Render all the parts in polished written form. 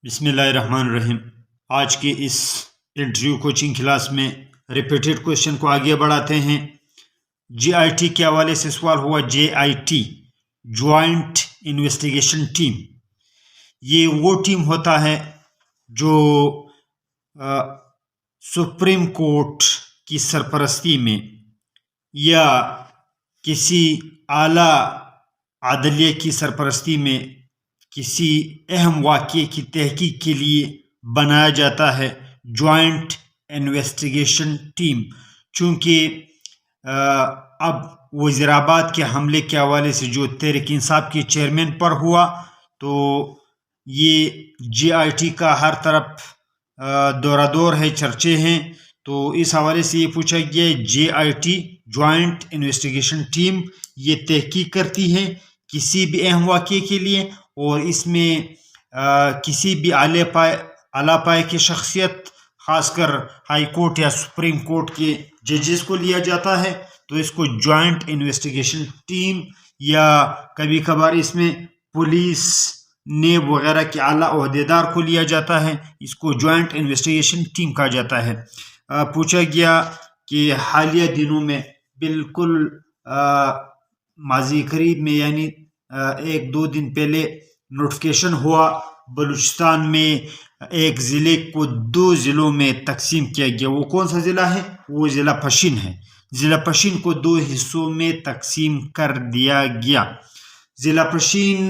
बिस्मिल्लाहिर्रहमानिर्रहीम। आज के इस इंटरव्यू कोचिंग क्लास में रिपीटेड क्वेश्चन को आगे बढ़ाते हैं। JIT के हवाले से सवाल हुआ। JIT जॉइंट इन्वेस्टिगेशन टीम, ये वो टीम होता है जो सुप्रीम कोर्ट की सरपरस्ती में या किसी आला अदलिया की सरपरस्ती में किसी अहम वाक़ये की तहकीक के लिए बनाया जाता है जॉइंट इन्वेस्टिगेशन टीम। चूँकि अब वज़ीराबाद के हमले के हवाले से जो तहरीक इंसाफ के चेयरमैन पर हुआ, तो ये JIT का हर तरफ दौरा दौर है, चर्चे हैं। तो इस हवाले से ये पूछा गया JIT जॉइंट इन्वेस्टिगेशन टीम ये तहकीक करती है किसी भी अहम वाक़ये के लिए, और इसमें किसी भी आला पाए की शख्सियत, ख़ासकर हाई कोर्ट या सुप्रीम कोर्ट के जजेस को लिया जाता है। तो इसको जॉइंट इन्वेस्टिगेशन टीम, या कभी कभार इसमें पुलिस नेब वगैरह के आला ओहदेदार को लिया जाता है, इसको जॉइंट इन्वेस्टिगेशन टीम कहा जाता है। पूछा गया कि हालिया दिनों में बिल्कुल माजी करीब में, यानी 1-2 दिन पहले नोटिफिकेशन हुआ, बलूचिस्तान में एक ज़िले को 2 ज़िलों में तकसीम किया गया। वो कौन सा ज़िला है? वो ज़िला पश्चिम है। ज़िला पश्चिम को 2 हिस्सों में तकसीम कर दिया गया। ज़िला पश्चिम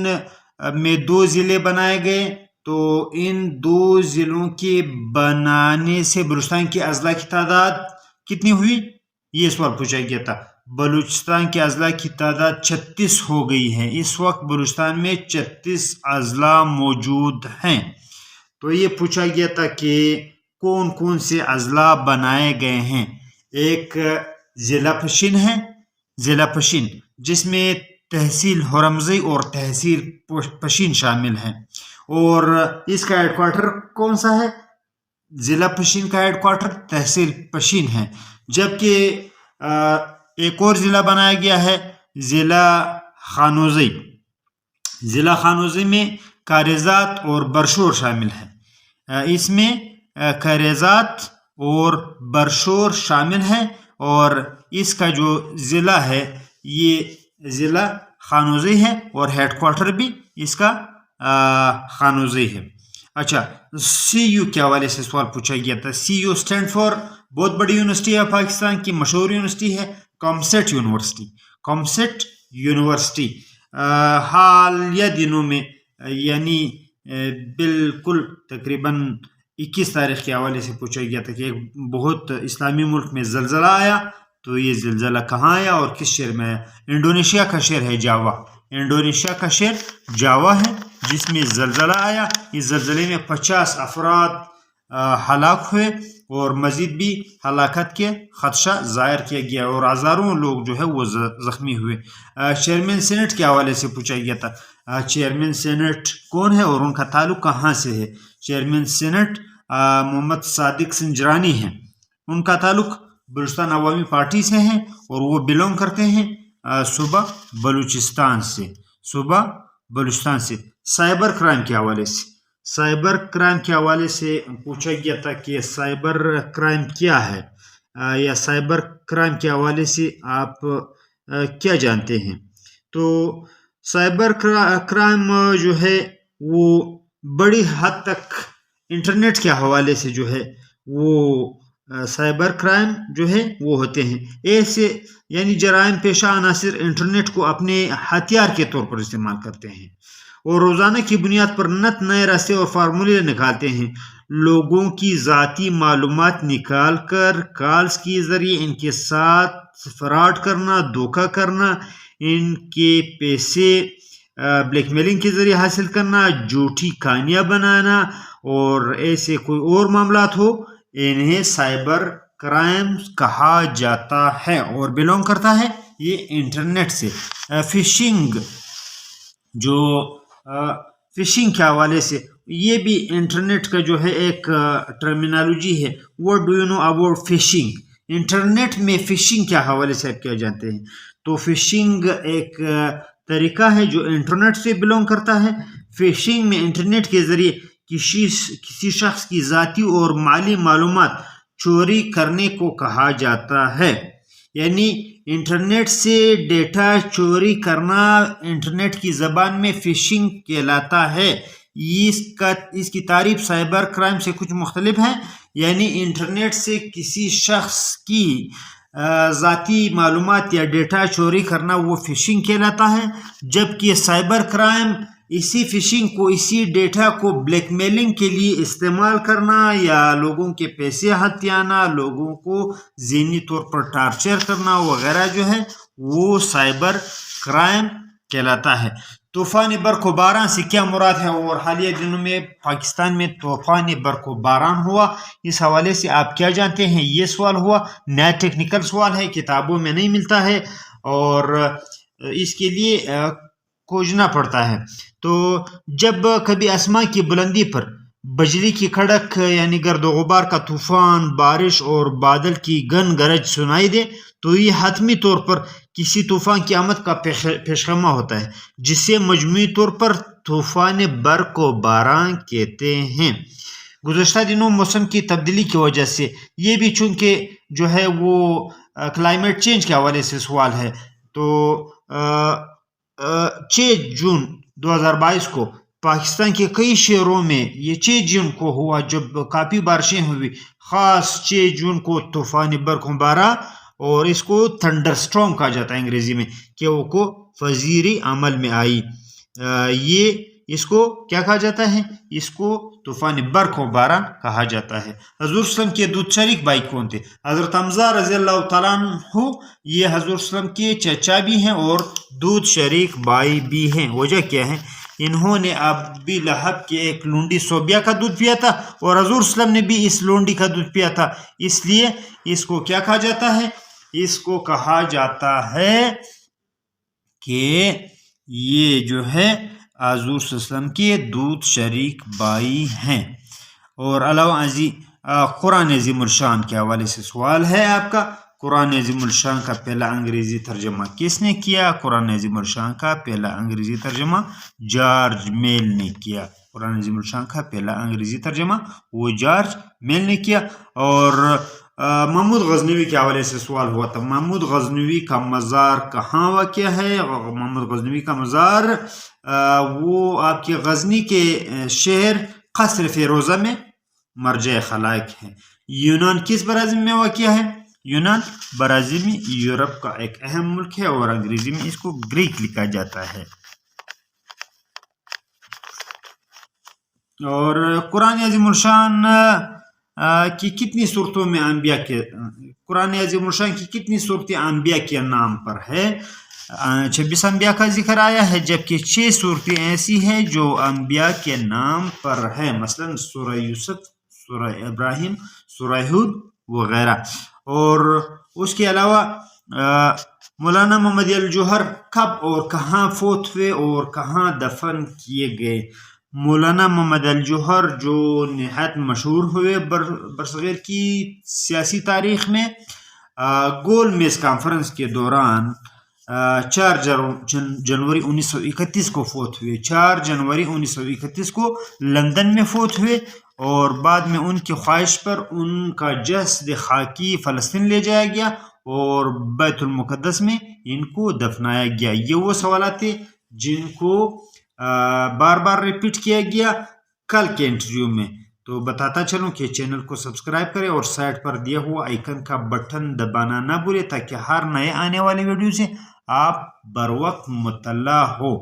में 2 ज़िले बनाए गए। तो इन 2 ज़िलों के बनाने से बलूचिस्तान के अज़ला की तादाद कितनी हुई, ये सवाल पूछा गया था। बलूचिस्तान के अज़ला की तादाद 36 हो गई है। इस वक्त बलूचिस्तान में 36 अज़ला मौजूद हैं। तो ये पूछा गया था कि कौन कौन से अज़ला बनाए गए हैं। एक ज़िला पश्चिम है, ज़िला पश्चिम जिसमें तहसील हरमज़ई और तहसील पश्चिम शामिल हैं। और इसका हेडक्वार्टर कौन सा है? ज़िला पश्चिम का हेडक्वार्टर तहसील पश्चिम है। जबकि एक और ज़िला बनाया गया है ज़िला खानोज़ई। ज़िला खानोज़ई में कारेज़ात और बरशोर शामिल है। इसमें कारेज़ात और बरशोर शामिल हैं, और इसका जो ज़िला है ये ज़िला खानोज़ई है, और हेडक्वार्टर भी इसका खानोज़ई है। अच्छा, CU के हवाले से सवाल पूछा गया था। CU स्टैंड फॉर, बहुत बड़ी यूनिवर्सिटी है, पाकिस्तान की मशहूर यूनिवर्सिटी है, कॉमसेट यूनिवर्सिटी। कॉमसेट यूनिवर्सिटी हालिया दिनों में, यानी बिल्कुल तकरीबन 21 तारीख के हवाले से पूछा गया था कि एक बहुत इस्लामी मुल्क में ज़लज़ला आया। तो ये ज़लज़ला कहाँ आया और किस शहर में आया? इंडोनेशिया का शहर है जावा। इंडोनेशिया का शहर जावा है जिसमें ज़लज़ला आया। इस ज़लज़ले में 50 अफराद हलाक हुए और मज़ीद भी हलाकत के खदशा ज़ाहिर किया गया, और हज़ारों लोग जो है वो ज़ख्मी हुए। चेयरमैन सेनेट के हवाले से पूछा गया था। चेयरमैन सेनेट कौन है और उनका ताल्लुक़ कहाँ से है? चेयरमैन सेनेट मोहम्मद सादिक सिंजरानी हैं। उनका ताल्लुक़ बलूचिस्तान अवामी पार्टी से है, और वो बिलोंग करते हैं सूबा बलूचिस्तान से। सूबा बलूचिस्तान से। साइबर क्राइम के हवाले से, साइबर क्राइम के हवाले से पूछा गया था कि साइबर क्राइम क्या है, या साइबर क्राइम के हवाले से आप क्या जानते हैं? तो साइबर क्राइम जो है वो बड़ी हद तक इंटरनेट के हवाले से जो है वो साइबर क्राइम जो है वो होते हैं। ऐसे यानी जराइम पेशा अनासिर इंटरनेट को अपने हथियार के तौर पर इस्तेमाल करते हैं, और रोज़ाना की बुनियाद पर नए रास्ते और फार्मूले निकालते हैं। लोगों की ज़ाती मालूमात निकाल कर कॉल्स के ज़रिए इनके साथ फ्रॉड करना, धोखा करना, इनके पैसे ब्लैकमेलिंग के ज़रिए हासिल करना, झूठी कहानियाँ बनाना, और ऐसे कोई और मामलात हो, इन्हें साइबर क्राइम कहा जाता है, और बिलोंग करता है ये इंटरनेट से। फिशिंग, जो फिशिंग के हवाले से, ये भी इंटरनेट का जो है एक टर्मिनोलॉजी है। What do you know about fishing? Internet में फिशिंग के हवाले से आप क्या जानते हैं? तो फिशिंग एक तरीका है जो इंटरनेट से बिलोंग करता है। फिशिंग में इंटरनेट के ज़रिए کسی شخص کی ذاتی اور مالی معلومات چوری کرنے کو کہا جاتا ہے. یعنی انٹرنیٹ سے ڈیٹا چوری کرنا انٹرنیٹ کی زبان میں فشنگ کہلاتا ہے. اس کی تعریف سائبر کرائم سے کچھ مختلف ہے. یعنی انٹرنیٹ سے کسی شخص کی ذاتی معلومات یا ڈیٹا چوری کرنا وہ فشنگ کہلاتا ہے، جبکہ سائبر کرائم اسی فشنگ کو، اسی ڈیٹا کو بلیک میلنگ کے لیے استعمال کرنا یا لوگوں کے پیسے ہتھیانا، لوگوں کو ذہنی طور پر ٹارچر کرنا وغیرہ جو ہے وہ سائبر کرائم کہلاتا ہے. طوفان برق و باران سے کیا مراد ہے؟ اور حالیہ دنوں میں پاکستان میں طوفان برق و باران ہوا، اس حوالے سے آپ کیا جانتے ہیں؟ یہ سوال ہوا، نیا ٹیکنیکل سوال ہے، کتابوں میں نہیں ملتا ہے اور اس کے لیے کھوجنا پڑتا ہے. تو جب کبھی آسمان کی بلندی پر بجلی کی کڑک یعنی گرد و غبار کا طوفان، بارش اور بادل کی گن گرج سنائی دے تو یہ حتمی طور پر کسی طوفان کی آمد کا پیشخیمہ ہوتا ہے، جسے مجموعی طور پر طوفان برق و باران کہتے ہیں. گزشتہ دنوں موسم کی تبدیلی کی وجہ سے، یہ بھی چونکہ جو ہے وہ کلائمیٹ چینج کے حوالے سے سوال ہے، تو 6 جون 2022 کو پاکستان کے کئی شہروں میں، یہ 6 جون کو ہوا جب کافی بارشیں ہوئی، خاص 6 جون کو طوفان برق و باران، اور اس کو تھنڈر سٹارم کہا جاتا ہے انگریزی میں، کہ وہ کو فضیری عمل میں آئی. یہ اس کو کیا کہا جاتا ہے؟ اس کو طوفان برق و باران کہا جاتا ہے. حضور صلی اللہ علیہ وسلم کے دودھ شریک بھائی کون تھے؟ حضرت حمزہ رضی اللہ تعالیٰ عنہ، یہ حضور صلی اللہ علیہ وسلم کے چچا بھی ہیں اور دودھ شریک بھائی بھی ہیں. وجہ کیا ہے؟ انہوں نے ابی لہب کے ایک لونڈی صوبیہ کا دودھ پیا تھا اور حضور صلی اللہ علیہ وسلم نے بھی اس لونڈی کا دودھ پیا تھا، اس لیے اس کو کیا کہا جاتا ہے؟ اس کو کہا جاتا ہے کہ یہ جو ہے حضور صلی اللہ علیہ وسلم کے دودھ شریک بھائی ہیں. اور علاوہ قرآن عظیم الشان کے حوالے سے سوال ہے آپ کا. قرآن عظیم الشان کا پہلا انگریزی ترجمہ کس نے کیا؟ قرآن عظیم الشان کا پہلا انگریزی ترجمہ جارج میل نے کیا. قرآن عظیم الشان کا پہلا انگریزی ترجمہ وہ جارج میل نے کیا. اور محمود غزنوی کے حوالے سے سوال ہوا تھا، محمود غزنوی کا مزار کہاں واقع ہے؟ محمود غزنوی کا مزار وہ آپ کے غزنی کے شہر قصر فیروزہ میں مرجع خلائق ہے. یونان کس براعظم میں واقع ہے؟ یونان براعظم یورپ کا ایک اہم ملک ہے اور انگریزی میں اس کو گریک لکھا جاتا ہے. اور قرآن عظیم الشان کی کتنی صورتوں میں انبیاء کے قرآن عظیم الشان کی کتنی صورتیں انبیاء کے نام پر ہے؟ 26 انبیاء کا ذکر آیا ہے، جبکہ 6 صورتیں ایسی ہیں جو انبیاء کے نام پر ہے، مثلا سورہ یوسف، سورہ ابراہیم، سورہ ہود وغیرہ. اور اس کے علاوہ مولانا محمد الجوہر کب اور کہاں فوت ہوئے اور کہاں دفن کیے گئے؟ مولانا محمد الجوہر جو نہایت مشہور ہوئے برصغیر کی سیاسی تاریخ میں، گول میز کانفرنس کے دوران 4 جنوری 1931 کو فوت ہوئے. 4 جنوری 1931 کو لندن میں فوت ہوئے اور بعد میں ان کی خواہش پر ان کا جسد خاکی فلسطین لے جایا گیا اور بیت المقدس میں ان کو دفنایا گیا. یہ وہ سوالات تھے جن کو بار بار ریپیٹ کیا گیا کل کے انٹرویو میں. تو بتاتا چلوں کہ چینل کو سبسکرائب کریں اور سائٹ پر دیا ہوا آئیکن کا بٹن دبانا نہ بھولیں تاکہ ہر نئے آنے والے ویڈیو سے آپ بر وقت مطلع ہو.